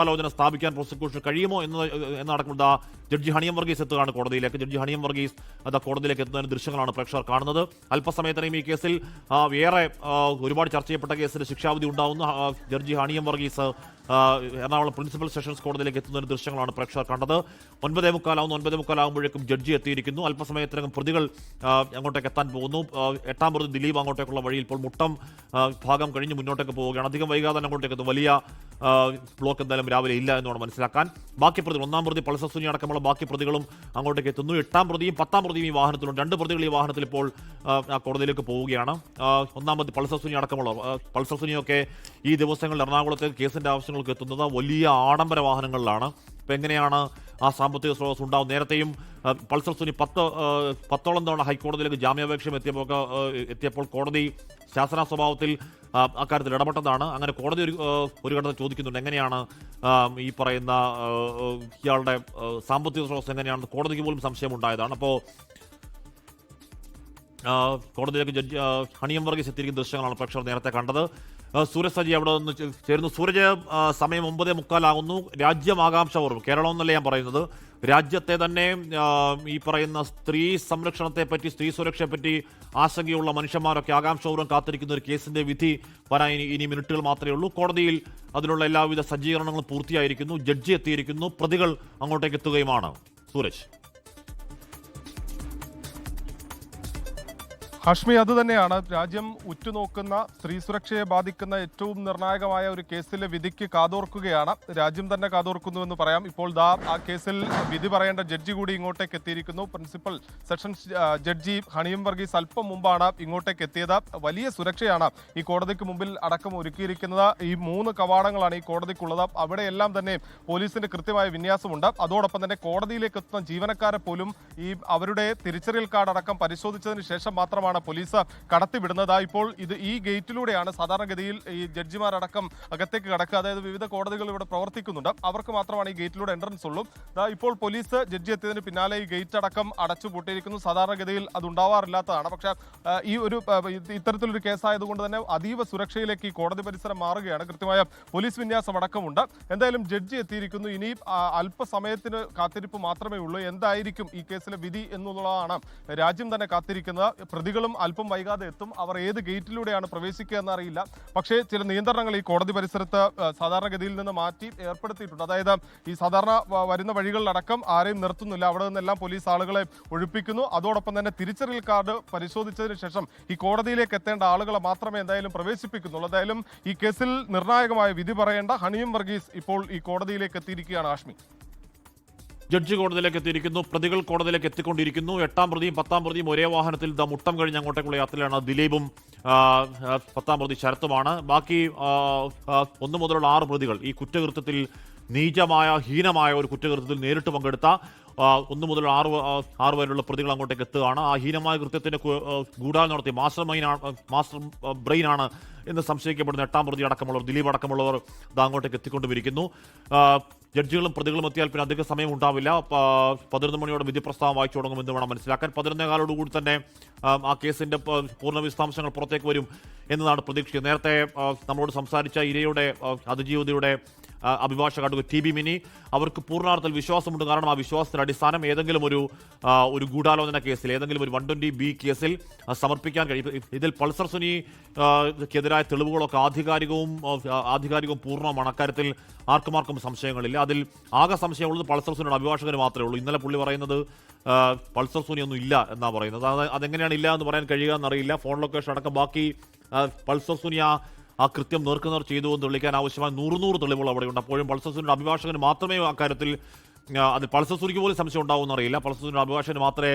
ആലോചന സ്ഥാപിക്കാൻ പ്രോസിക്യൂഷൻ കഴിയുമോ എന്നടക്കമുള്ള ജഡ്ജി ഹണിയം വർഗീസ് എത്തുകയാണ് കോടതിയിലേക്ക്. ജഡ്ജി ഹണിയം വർഗീസ് കോടതിയിലേക്ക് എത്തുന്നതിന് ദൃശ്യങ്ങളാണ് പ്രേക്ഷകർ കാണുന്നത്. അല്പസമയത്തിനും ഈ കേസിൽ ഏറെ ഒരുപാട് ചർച്ച ചെയ്യപ്പെട്ട കേസിൽ ശിക്ഷാവിധി ഉണ്ടാവുന്നു. ജഡ്ജി ഹണിയം വർഗീസ് എറണാകുളം പ്രിൻസിപ്പൽ സെഷൻസ് കോടതിയിലേക്ക് എത്തുന്നതിന് ദൃശ്യങ്ങളാണ് പ്രേക്ഷകർ കണ്ടത്. 9:45 ആകുമ്പോഴേക്കും ജഡ്ജി എത്തിയിരിക്കുന്നു. അല്പസമയത്തിനകം പ്രതികൾ അങ്ങോട്ടേക്ക് എത്താൻ പോകുന്നു. 8-ാം പ്രതി ദിലീപ് അങ്ങോട്ടേക്കുള്ള വഴിയിൽ ഇപ്പോൾ മുട്ടം ഭാഗം കഴിഞ്ഞ് മുന്നോട്ടേക്ക് പോവുകയാണ്. അധികം വൈകാതെ തന്നെ അങ്ങോട്ടേക്ക് എത്തും. വലിയ ബ്ലോക്ക് എന്തായാലും രാവിലെ ഇല്ല എന്ന് വേണം മനസ്സിലാക്കാൻ. ബാക്കി പ്രതികൾ 1-ാം പ്രതി പൾസർ സുനി അടക്കമുള്ള ബാക്കി പ്രതികളും അങ്ങോട്ടേക്ക് എത്തുന്നു. 8-ാം പ്രതിയും 10-ാം പ്രതിയും ഈ വാഹനത്തിലുണ്ട്. 2 പ്രതികൾ ഈ വാഹനത്തിൽ ഇപ്പോൾ കോടതിയിലേക്ക് പോവുകയാണ്. 1-ാം പ്രതി പൾസർ സുനി അടക്കമുള്ള പൾസർ സുനിയൊക്കെ ഈ ദിവസങ്ങളിൽ എറണാകുളത്തേക്ക് കേസിന്റെ ആവശ്യങ്ങൾക്ക് എത്തുന്നത് വലിയ ആഡംബര വാഹനങ്ങളിലാണ്. ഇപ്പം എങ്ങനെയാണ് ആ സാമ്പത്തിക സ്രോതസ് ഉണ്ടാവും? നേരത്തെയും പൾസർ സുനി 10ഓളം തവണ ഹൈക്കോടതിയിലേക്ക് ജാമ്യാപേക്ഷയും എത്തിയപ്പോൾ കോടതി ശാസന സ്വഭാവത്തിൽ അക്കാര്യത്തിൽ ഇടപെട്ടതാണ്. അങ്ങനെ കോടതി ഒരു ഘട്ടത്തിൽ ചോദിക്കുന്നുണ്ട് എങ്ങനെയാണ് ഈ പറയുന്ന ഇയാളുടെ സാമ്പത്തിക സ്രോതസ് എങ്ങനെയാണെന്ന് കോടതിക്ക് പോലും സംശയമുണ്ടായതാണ്. അപ്പോൾ കോടതിയിലേക്ക് ജഡ്ജി ഹണിയം വർഗീസ് എത്തിയിരിക്കുന്ന ദൃശ്യങ്ങളാണ് പ്രേക്ഷകർ നേരത്തെ കണ്ടത്. സൂരജ് സജി അവിടെ നിന്ന് ചേരുന്നു. സൂരജ്, സമയം 9:45 ആകുന്നു. രാജ്യമാകാംക്ഷ ഓർമ്മ കേരളം എന്നല്ല ഞാൻ പറയുന്നത്, രാജ്യത്തെ തന്നെ ഈ പറയുന്ന സ്ത്രീ സംരക്ഷണത്തെപ്പറ്റി, സ്ത്രീ സുരക്ഷയെപ്പറ്റി ആശങ്കയുള്ള മനുഷ്യന്മാരൊക്കെ ആകാംക്ഷപൂർവ്വം കാത്തിരിക്കുന്ന ഒരു കേസിന്റെ വിധി വരാൻ ഇനി മിനിറ്റുകൾ മാത്രമേ ഉള്ളൂ. കോടതിയിൽ അതിനുള്ള എല്ലാവിധ സജ്ജീകരണങ്ങളും പൂർത്തിയായിരിക്കുന്നു. ജഡ്ജി എത്തിയിരിക്കുന്നു. പ്രതികൾ അങ്ങോട്ടേക്ക് എത്തുകയുമാണ്. സൂരജ്. ഹാഷ്മി, അതുതന്നെയാണ് രാജ്യം ഉറ്റുനോക്കുന്ന സ്ത്രീ സുരക്ഷയെ ബാധിക്കുന്ന ഏറ്റവും നിർണായകമായ ഒരു കേസിലെ വിധിക്ക് കാതോർക്കുകയാണ്. രാജ്യം തന്നെ കാതോർക്കുന്നുവെന്ന് പറയാം. ഇപ്പോൾ ആ കേസിൽ വിധി പറയേണ്ട ജഡ്ജി കൂടി ഇങ്ങോട്ടേക്ക് എത്തിയിരിക്കുന്നു. പ്രിൻസിപ്പൽ സെഷൻസ് ജഡ്ജി ഹണിയം വർഗീസ് അല്പം മുമ്പാണ് ഇങ്ങോട്ടേക്ക് എത്തിയത്. വലിയ സുരക്ഷയാണ് ഈ കോടതിക്ക് മുമ്പിൽ അടക്കം ഒരുക്കിയിരിക്കുന്നത്. ഈ 3 കവാടങ്ങളാണ് ഈ കോടതിക്കുള്ളത്. അവിടെയെല്ലാം തന്നെ പോലീസിന്റെ കൃത്യമായ വിന്യാസമുണ്ട്. അതോടൊപ്പം തന്നെ കോടതിയിലേക്ക് എത്തുന്ന ജീവനക്കാരെ പോലും അവരുടെ തിരിച്ചറിയൽ കാർഡ് അടക്കം പരിശോധിച്ചതിന് ശേഷം മാത്രമാണ് പോലീസ് കടത്തിവിടുന്നത്. ഇപ്പോൾ ഈ ഗേറ്റിലൂടെയാണ് സാധാരണഗതിയിൽ ഈ ജഡ്ജിമാരടക്കം അകത്തേക്ക് കടക്കുക. അതായത് വിവിധ കോടതികൾ ഇവിടെ പ്രവർത്തിക്കുന്നുണ്ട്, അവർക്ക് മാത്രമാണ് ഈ ഗേറ്റിലൂടെ എൻട്രൻസ് ഉള്ളൂ. ഇപ്പോൾ പോലീസ് ജഡ്ജി എത്തിയതിന് പിന്നാലെ ഈ ഗേറ്റ് അടക്കം അടച്ചു പൂട്ടിയിരിക്കുന്നു. സാധാരണഗതിയിൽ അത് ഉണ്ടാവാറില്ലാത്തതാണ്. പക്ഷേ ഇത്തരത്തിലൊരു കേസായതുകൊണ്ട് തന്നെ അതീവ സുരക്ഷയിലേക്ക് ഈ കോടതി പരിസരം മാറുകയാണ്. കൃത്യമായ പോലീസ് വിന്യാസം അടക്കമുണ്ട്. എന്തായാലും ജഡ്ജി എത്തിയിരിക്കുന്നു. ഇനി അല്പസമയത്തിന് കാത്തിരിപ്പ് മാത്രമേ ഉള്ളൂ. എന്തായിരിക്കും ഈ കേസിലെ വിധി എന്നുള്ളതാണ് രാജ്യം തന്നെ കാത്തിരിക്കുന്നത്. പ്രതികളും അല്പം വൈകാതെ എത്തും. അവർ ഏത് ഗേറ്റിലൂടെയാണ് പ്രവേശിക്കുക എന്നറിയില്ല. പക്ഷേ ചില നിയന്ത്രണങ്ങൾ ഈ കോടതി പരിസരത്ത് സാധാരണഗതിയിൽ നിന്ന് മാറ്റി ഏർപ്പെടുത്തിയിട്ടുണ്ട്. അതായത് ഈ സാധാരണ വരുന്ന വഴികളിലടക്കം ആരെയും നിർത്തുന്നില്ല. അവിടെ നിന്നെല്ലാം പോലീസ് ആളുകളെ ഒഴിപ്പിക്കുന്നു. അതോടൊപ്പം തന്നെ തിരിച്ചറിയൽ കാർഡ് പരിശോധിച്ചതിന് ശേഷം ഈ കോടതിയിലേക്ക് എത്തേണ്ട ആളുകളെ മാത്രമേ എന്തായാലും പ്രവേശിപ്പിക്കുന്നുള്ളൂ. എന്തായാലും ഈ കേസിൽ നിർണായകമായ വിധി പറയേണ്ട ഹണിയം വർഗീസ് ഇപ്പോൾ ഈ കോടതിയിലേക്ക് എത്തിയിരിക്കുകയാണ്. ആഷ്മി, ജഡ്ജി കോടതിയിലേക്ക് എത്തിയിരിക്കുന്നു. പ്രതികൾ കോടതിയിലേക്ക് എത്തിക്കൊണ്ടിരിക്കുന്നു. 8-ാം പ്രതിയും 10-ാം പ്രതിയും ഒരേ വാഹനത്തിൽ മുട്ടം കഴിഞ്ഞ് അങ്ങോട്ടേക്കുള്ള യാത്രയിലാണ്. ദിലീപും 10-ാം പ്രതി ശരത്തുമാണ്. ബാക്കി 1 മുതലുള്ള 6 പ്രതികൾ ഈ കുറ്റകൃത്യത്തിൽ ഹീനമായ ഒരു കുറ്റകൃത്യത്തിൽ നേരിട്ട് പങ്കെടുത്ത 1 മുതൽ 6 വരെയുള്ള പ്രതികൾ അങ്ങോട്ടേക്ക് എത്തുകയാണ്. ആ ഹീനമായ കൃത്യത്തിന്റെ ഗൂഢാലോചന നടത്തി മാസ്റ്റർ ബ്രെയിനാണ് എന്ന് സംശയിക്കപ്പെടുന്ന 8-ാം പ്രതി അടക്കമുള്ളവർ, ദിലീപ് അടക്കമുള്ളവർ അങ്ങോട്ടേക്ക് എത്തിക്കൊണ്ടിരിക്കുന്നു. ജഡ്ജികളും പ്രതികളും എത്തിയാൽ പിന്നെ അധിക സമയം ഉണ്ടാവില്ല. 11 മണിയോടെ വിധി പ്രസ്താവം വായിച്ചു തുടങ്ങുമെന്ന് വേണം മനസ്സിലാക്കാൻ. 11:15 തന്നെ ആ കേസിന്റെ പൂർണ്ണ വിശദാംശങ്ങൾ പുറത്തേക്ക് വരും എന്നതാണ് പ്രതീക്ഷിക്കുന്നത്. നേരത്തെ നമ്മളോട് സംസാരിച്ച ഇരയുടെ അതിജീവിതയുടെ അഭിഭാഷക ടി ബി മിനി, അവർക്ക് പൂർണ്ണാർത്ഥത്തിൽ വിശ്വാസമുണ്ട്. കാരണം ആ വിശ്വാസത്തിന്റെ അടിസ്ഥാനം ഏതെങ്കിലും ഒരു ഗൂഢാലോചന കേസിൽ, ഏതെങ്കിലും ഒരു 120B കേസിൽ സമർപ്പിക്കാൻ കഴിയും. ഇതിൽ പൾസർ സുനിക്കെതിരായ തെളിവുകളൊക്കെ ആധികാരികവും പൂർണ്ണമാണ്. അക്കാര്യത്തിൽ ആർക്കും സംശയങ്ങളില്ല. അതിൽ ആകെ സംശയമുള്ളത് പൾസർ സുനിയുടെ അഭിഭാഷകന് മാത്രമേ ഉള്ളൂ. ഇന്നലെ പുള്ളി പറയുന്നത് പൾസർ സുനി ഒന്നും ഇല്ല എന്നാണ് പറയുന്നത്. അതെങ്ങനെയാണ് ഇല്ല എന്ന് പറയാൻ കഴിയുക എന്നറിയില്ല. ഫോൺ ലൊക്കേഷൻ അടക്കം ബാക്കി പൾസർ സുനി ആ കൃത്യം നേർക്കുനേർ ചെയ്തു എന്ന് തെളിയിക്കാൻ ആവശ്യമായ 100 തെളിവുകൾ അവിടെയുണ്ട്. അപ്പോഴും പൾസർ സുനിയുടെ അഭിഭാഷകന് മാത്രമേ അക്കാര്യത്തിൽ അത് പൾസർ സുനിക്ക് പോലും സംശയം ഉണ്ടാവുമെന്ന് അറിയില്ല. പൾസർ സുനിയുടെ അഭിഭാഷകന് മാത്രമേ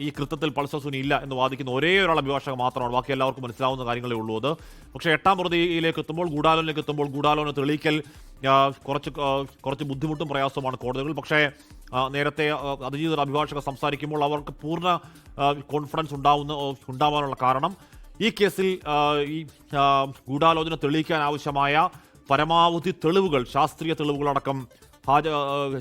ഈ കൃത്യത്തിൽ പൾസർ സുനി ഇല്ല എന്ന് വാദിക്കുന്ന ഒരേ ഒരാൾ അഭിഭാഷകൻ മാത്രമാണ്. ബാക്കി എല്ലാവർക്കും മനസ്സിലാവുന്ന കാര്യങ്ങളേ ഉള്ളൂ അത്. പക്ഷേ 8-ാം പ്രതിയിലേക്ക് എത്തുമ്പോൾ, ഗൂഢാലോചന തെളിയിക്കൽ കുറച്ച് ബുദ്ധിമുട്ടും പ്രയാസവുമാണ് കോടതികൾ. പക്ഷേ നേരത്തെ അതിജീവിത അഭിഭാഷകർ സംസാരിക്കുമ്പോൾ അവർക്ക് പൂർണ്ണ കോൺഫിഡൻസ് ഉണ്ടാവാനുള്ള കാരണം ഈ കേസിൽ ഈ ഗൂഢാലോചന തെളിയിക്കാൻ ആവശ്യമായ പരമാവധി തെളിവുകൾ, ശാസ്ത്രീയ തെളിവുകളടക്കം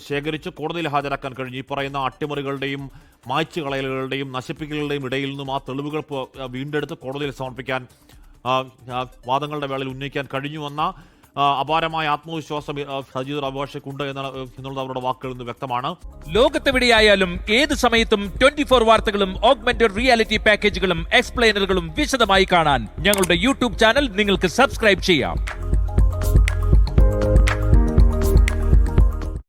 ശേഖരിച്ച് കോടതിയിൽ ഹാജരാക്കാൻ കഴിഞ്ഞു. ഈ പറയുന്ന അട്ടിമറികളുടെയും മായ്ച്ചു കളയലുകളുടെയും നശിപ്പിക്കലുകളുടെയും ഇടയിൽ നിന്നും ആ തെളിവുകൾ വീണ്ടെടുത്ത് കോടതിയിൽ സമർപ്പിക്കാൻ വാദങ്ങളുടെ വേളയിൽ ഉന്നയിക്കാൻ കഴിഞ്ഞുവെന്ന അപാരമായ ആത്മവിശ്വാസം സജീദ് അഭിഭാഷകർക്കുണ്ട് എന്നുള്ളത് അവരുടെ വാക്കുകളിൽ നിന്ന് വ്യക്തമാണ്. ലോകത്തെവിടെയായാലും ഏത് സമയത്തും 24 വാർത്തകളും ഓഗ്മെന്റഡ് റിയാലിറ്റി പാക്കേജുകളും എക്സ്പ്ലെയിനറുകളും വിശദമായി കാണാൻ ഞങ്ങളുടെ യൂട്യൂബ് ചാനൽ നിങ്ങൾക്ക് സബ്സ്ക്രൈബ് ചെയ്യാം.